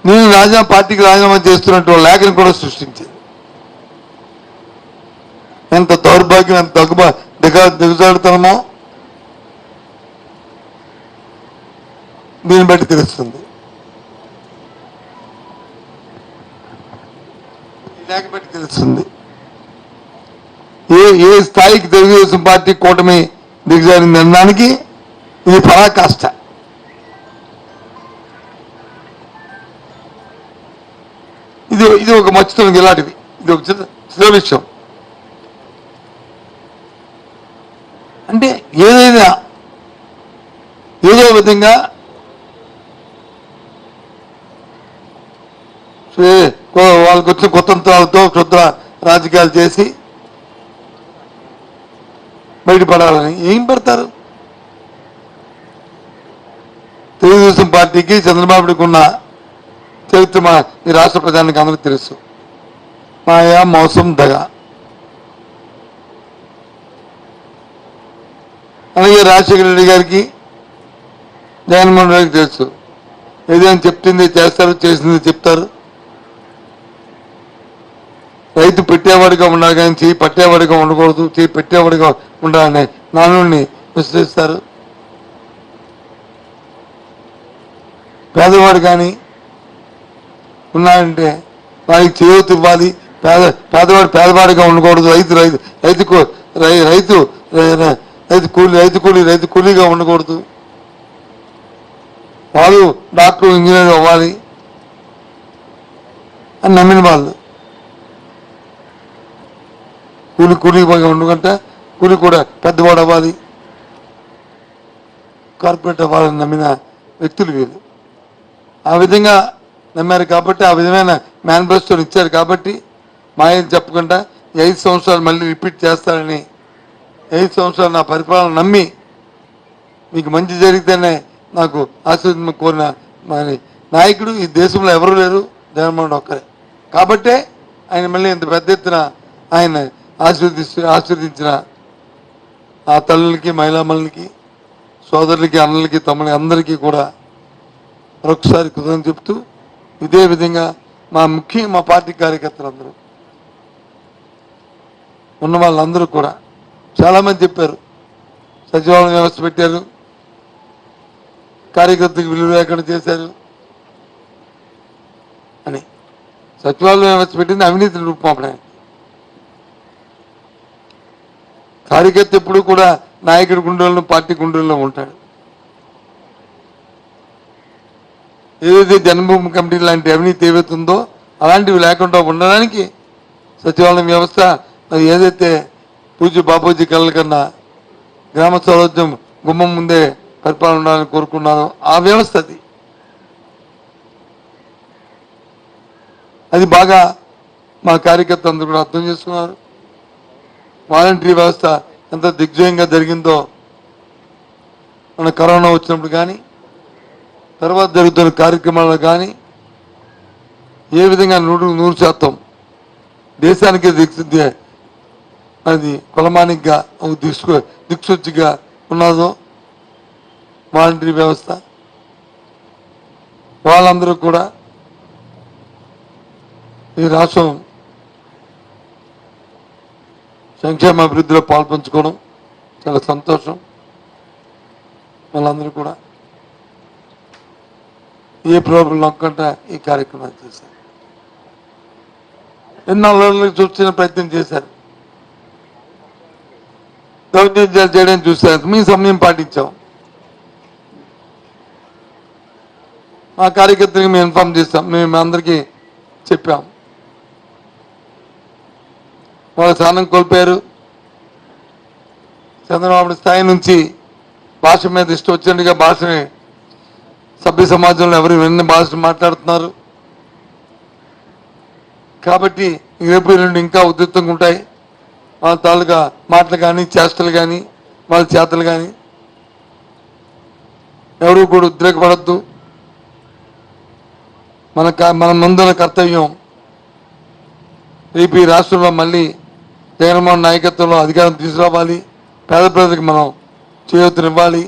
నేను పార్టీకి రాజీనామా చేస్తున్నట్టు లేఖను కూడా సృష్టించింది. ఎంత దౌర్భాగ్యం, ఎంత దిగజాడుతామో దీన్ని బట్టి తెలుస్తుంది. లేఖ బట్టి తెలుస్తుంది ఏ స్థాయికి తెలుగుదేశం పార్టీ కూటమి దిగజారింది అనడానికి ఇది పరాకాష్ట. ఇది ఒక మచ్చుతుంది ఇలాంటివి. ఇది ఒక చిన్న విషయం. అంటే ఏదైనా ఏదో విధంగా వాళ్ళకి వచ్చిన కుతంత్రాలతో క్షుద్ర రాజకీయాలు చేసి బయటపడాలని ఏం పడతారు? తెలుగుదేశం పార్టీకి చంద్రబాబుకి ఉన్న చరిత్ర ఈ రాష్ట్ర ప్రజానికి అందరికీ తెలుసు. మాయా, మోసం, దగ. అలాగే రాజశేఖర రెడ్డి గారికి, జగన్మోహన్ రెడ్డికి తెలుసు. ఏదైనా చెప్తుంది చేస్తారు, చేసింది చెప్తారు. రైతు పెట్టేవాడిగా ఉండాలి కానీ చేయి పట్టేవాడిగా ఉండకూడదు, చేయి పెట్టేవాడిగా ఉండాలని నానుడిని విశ్లేషిస్తారు. పేదవాడు కానీ ఉన్నాడంటే వారికి చేయూత ఇవ్వాలి. పేదవాడు పేదవాడిగా ఉండకూడదు. రైతు కూలీగా ఉండకూడదు. వాళ్ళు డాక్టర్, ఇంజనీర్ అవ్వాలి అని నమ్మిన వాళ్ళు. కూలీగా ఉండకంటే కూలి కూడా పెద్దవాడు అవ్వాలి, కార్పొరేట్ అవ్వాలని నమ్మిన వ్యక్తులు వీళ్ళు. ఆ విధంగా నమ్మారు కాబట్టి, ఆ విధమైన మేనిఫెస్టోని ఇచ్చారు కాబట్టి, మాయం చెప్పకుండా 5 సంవత్సరాలు మళ్ళీ రిపీట్ చేస్తారని, 5 సంవత్సరాలు నా పరిపాలన నమ్మి మీకు మంచి జరిగితేనే నాకు ఆశీర్వాదం కోరిన నాయకుడు ఈ దేశంలో ఎవరు లేరు, జగన్మోహన్ ఒక్కరే. కాబట్టే ఆయన మళ్ళీ ఇంత పెద్ద ఎత్తున ఆయన ఆశీర్వదించిన ఆ తల్లులకి, మహిళామణులకి, సోదరులకి, అన్నలకి, తమ్ములకి అందరికీ కూడా మరొకసారి కృతజ్ఞతలు చెప్తూ, ఇదే విధంగా ముఖ్యంగా మా పార్టీ కార్యకర్తలందరూ ఉన్న వాళ్ళందరూ కూడా చాలామంది చెప్పారు, సచివాలయం వ్యవస్థ పెట్టారు, కార్యకర్తలకు విలువ లేకుండా చేశారు అని. సచివాలయం వ్యవస్థ పెట్టింది అవినీతి రూపమాపడానికి. కార్యకర్త ఎప్పుడు కూడా నాయకుడి గుండెల్లో, పార్టీ గుండెల్లో ఉంటాడు. ఏదైతే జన్మభూమి కమిటీ లాంటి అవినీతి ఏవైతుందో అలాంటివి లేకుండా ఉండడానికి సచివాలయం వ్యవస్థ, అది ఏదైతే పూజ్య బాపూజీ కళ్ళ కన్నా గ్రామ స్వరాజ్యం గుమ్మం ముందే పరిపాలన ఉండాలని కోరుకున్నారో ఆ వ్యవస్థ అది బాగా మా కార్యకర్త అందరూ కూడా అర్థం చేసుకున్నారు. వాలంటరీ వ్యవస్థ ఎంత దిగ్విజయంగా జరిగిందో మన కరోనా వచ్చినప్పుడు కానీ, తర్వాత జరుగుతున్న కార్యక్రమాల్లో కానీ ఏ విధంగా 100% దేశానికి అది కులమానికగా దిక్సూచిగా ఉన్నదో వాలంటరీ వ్యవస్థ, వాళ్ళందరూ కూడా ఈ రాష్ట్రం సంక్షేమ అభివృద్ధిలో పాల్పంచుకోవడం చాలా సంతోషం. వాళ్ళందరూ కూడా ఏ ప్రాబ్లం నొక్కంటే ఈ కార్యక్రమాలు చేశారు. ఎన్నోళ్ళకి చూసిన ప్రయత్నం చేశారు, దౌర్జన్యాలు చేయడానికి చూశారు. మీ సమయం పాటించాం. మా కార్యకర్తలకు మేము ఇన్ఫార్మ్ చేస్తాం, మేము అందరికీ చెప్పాం. వాళ్ళ స్థానం కోల్పోయారు. చంద్రబాబు స్థాయి నుంచి భాష మీద ఇష్టం వచ్చినట్టుగా భాషని సభ్య సమాజంలో ఎవరు ఎన్ని భాషలు మాట్లాడుతున్నారు. కాబట్టి రేపు రెండు ఇంకా ఉధృతంగా ఉంటాయి. వాళ్ళ తాలూకా మాటలు కానీ, చేష్టలు కానీ, వాళ్ళ చేతలు కానీ. ఎవరు కూడా ఉద్రేకపడద్దు. మన ముందున్న కర్తవ్యం రేపు ఈ రాష్ట్రంలో మళ్ళీ జగన్మోహన్ నాయకత్వంలో అధికారం తీసుకురావాలి. పేద ప్రజలకు మనం చేయూతనివ్వాలి.